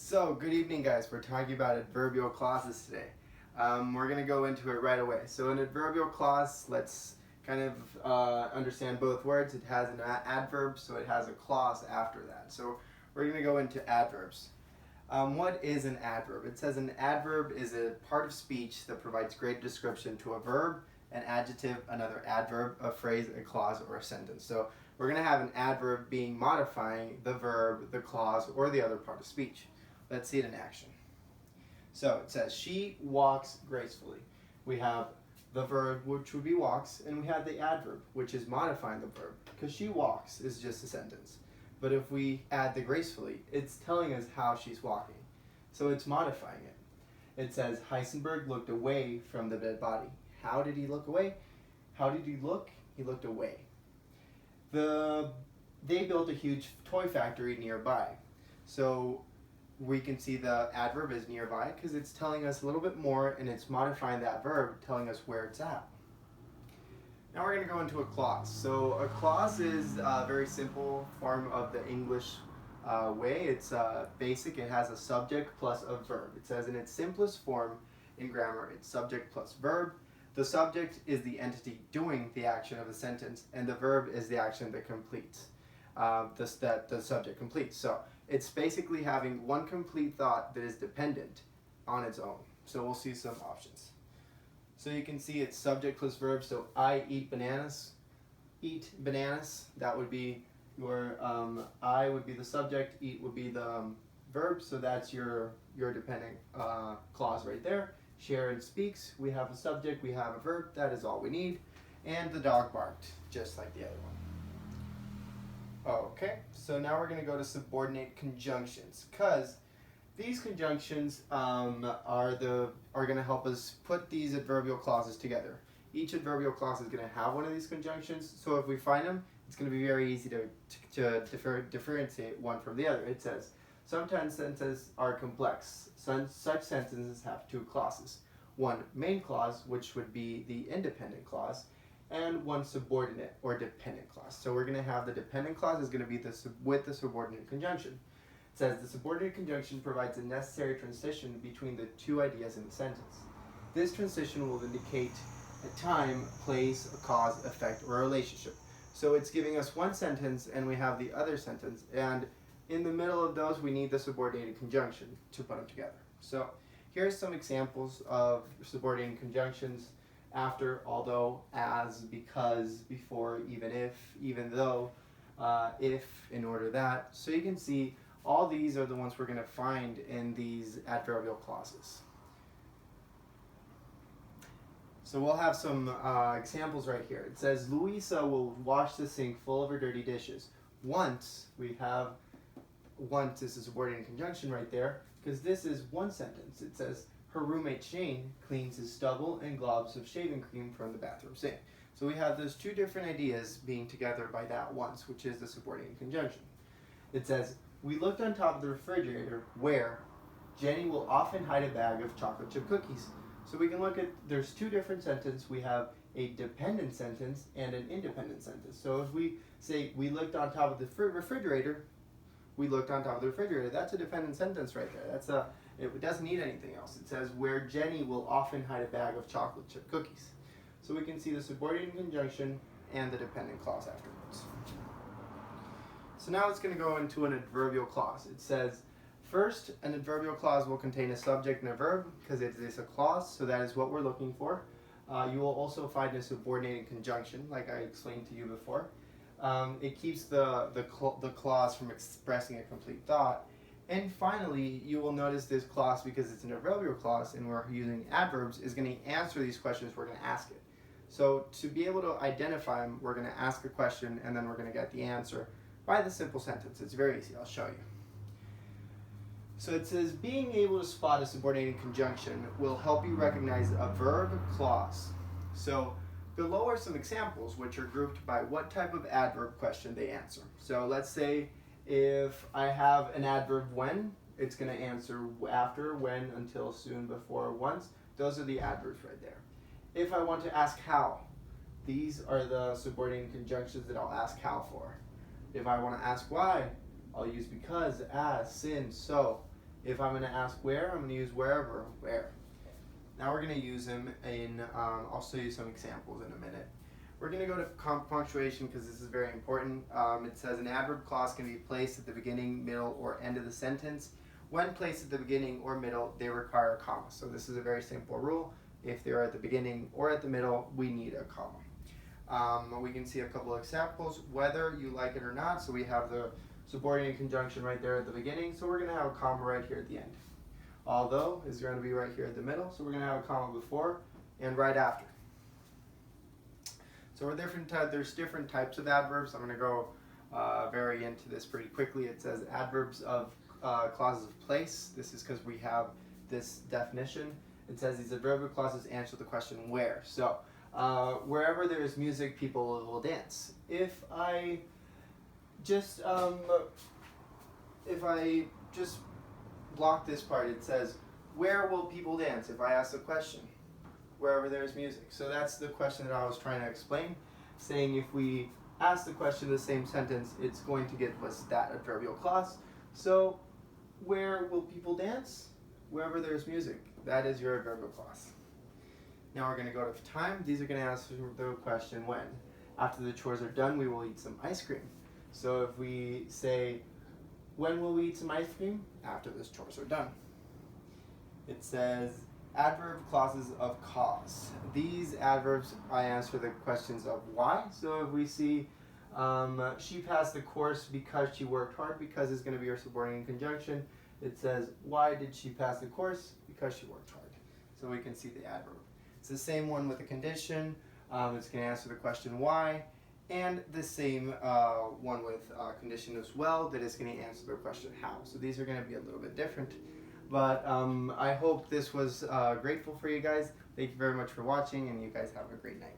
So, good evening, guys. We're talking about adverbial clauses today. We're going to go into it right away. So, an adverbial clause, let's kind of understand both words. It has an adverb, so it has a clause after that. So, we're going to go into adverbs. What is an adverb? It says an adverb is a part of speech that provides great description to a verb, an adjective, another adverb, a phrase, a clause, or a sentence. So, we're going to have an adverb being modifying the verb, the clause, or the other part of speech. Let's see it in action. So it says, she walks gracefully. We have the verb, which would be walks, and we have the adverb, which is modifying the verb, because she walks is just a sentence. But if we add the gracefully, it's telling us how she's walking. So it's modifying it. It says, Heisenberg looked away from the dead body. How did he look away? How did he look? He looked away. They built a huge toy factory nearby. So we can see the adverb is nearby because it's telling us a little bit more and it's modifying that verb, telling us where it's at. Now we're going to go into a clause. So a clause is a very simple form of the English way. It's basic. It has a subject plus a verb. It says in its simplest form in grammar, it's subject plus verb. The subject is the entity doing the action of the sentence, and the verb is the action that completes, that the subject completes. So it's basically having one complete thought that is dependent on its own. So we'll see some options. So you can see it's subject plus verb. So I eat bananas. Eat bananas. That would be your I would be the subject. Eat would be the verb. So that's your dependent clause right there. Sharon speaks. We have a subject. We have a verb. That is all we need. And the dog barked, just like the other one. Okay, so now we're going to go to subordinate conjunctions, because these conjunctions are going to help us put these adverbial clauses together. Each adverbial clause is going to have one of these conjunctions, so if we find them, it's going to be very easy to differentiate one from the other. It says, sometimes sentences are complex. Such sentences have two clauses. One main clause, which would be the independent clause, and one subordinate or dependent clause. So we're going to have the dependent clause is going to be with the subordinate conjunction. It says the subordinate conjunction provides a necessary transition between the two ideas in the sentence. This transition will indicate a time, place, a cause, effect, or a relationship. So it's giving us one sentence and we have the other sentence, and in the middle of those we need the subordinated conjunction to put them together. So here's some examples of subordinated conjunctions: after, although, as, because, before, even if, even though, if, in order that. So you can see all these are the ones we're going to find in these adverbial clauses. So we'll have some examples right here. It says, Louisa will wash the sink full of her dirty dishes. Once, we have once is a subordinate conjunction right there, because this is one sentence. It says, her roommate Shane cleans his stubble and globs of shaving cream from the bathroom sink. So we have those two different ideas being together by that once, which is the subordinate conjunction. It says, we looked on top of the refrigerator where Jenny will often hide a bag of chocolate chip cookies. So we can look at, there's two different sentences. We have a dependent sentence and an independent sentence. So if we say, we looked on top of the refrigerator, we looked on top of the refrigerator, that's a dependent sentence right there. It doesn't need anything else. It says, where Jenny will often hide a bag of chocolate chip cookies. So we can see the subordinate conjunction and the dependent clause afterwards. So now it's going to go into an adverbial clause. It says, first, an adverbial clause will contain a subject and a verb, because it is a clause, so that is what we're looking for. You will also find a subordinated conjunction, like I explained to you before. It keeps the clause from expressing a complete thought. And finally, you will notice this clause, because it's an adverbial clause and we're using adverbs, is going to answer these questions we're going to ask it. So to be able to identify them, we're going to ask a question and then we're going to get the answer by the simple sentence. It's very easy. I'll show you. So it says, being able to spot a subordinated conjunction will help you recognize a verb clause. So below are some examples which are grouped by what type of adverb question they answer. So let's say if I have an adverb when, it's going to answer after, when, until, soon, before, once. Those are the adverbs right there. If I want to ask how, these are the subordinated conjunctions that I'll ask how for. If I want to ask why, I'll use because, as, since, so. If I'm going to ask where, I'm going to use wherever, where. Now we're going to use them in, I'll show you some examples in a minute. We're going to go to punctuation because this is very important. It says an adverb clause can be placed at the beginning, middle, or end of the sentence. When placed at the beginning or middle, they require a comma. So this is a very simple rule. If they're at the beginning or at the middle, we need a comma. We can see a couple of examples, whether you like it or not. So we have the subordinate conjunction right there at the beginning. So we're going to have a comma right here at the end. Although is going to be right here at the middle. So we're going to have a comma before and right after. So there's different types of adverbs. I'm going to go very into this pretty quickly. It says adverbs of clauses of place. This is because we have this definition. It says these adverbial clauses answer the question where. So wherever there is music, people will dance. If I just block this part, it says where will people dance? If I ask the question, wherever there's music. So that's the question that I was trying to explain, saying if we ask the question in the same sentence, it's going to give us that adverbial clause. So where will people dance? Wherever there's music. That is your adverbial clause. Now we're going to go to time. These are going to answer the question when. After the chores are done, we will eat some ice cream. So if we say, when will we eat some ice cream? After the chores are done. It says adverb clauses of cause. These adverbs, I answer the questions of why. So if we see she passed the course because she worked hard, because is going to be our subordinate conjunction. It says, why did she pass the course? Because she worked hard. So we can see the adverb. It's the same one with the condition. It's going to answer the question why. And the same one with condition as well, that is going to answer the question how. So these are going to be a little bit different. But I hope this was grateful for you guys. Thank you very much for watching, and you guys have a great night.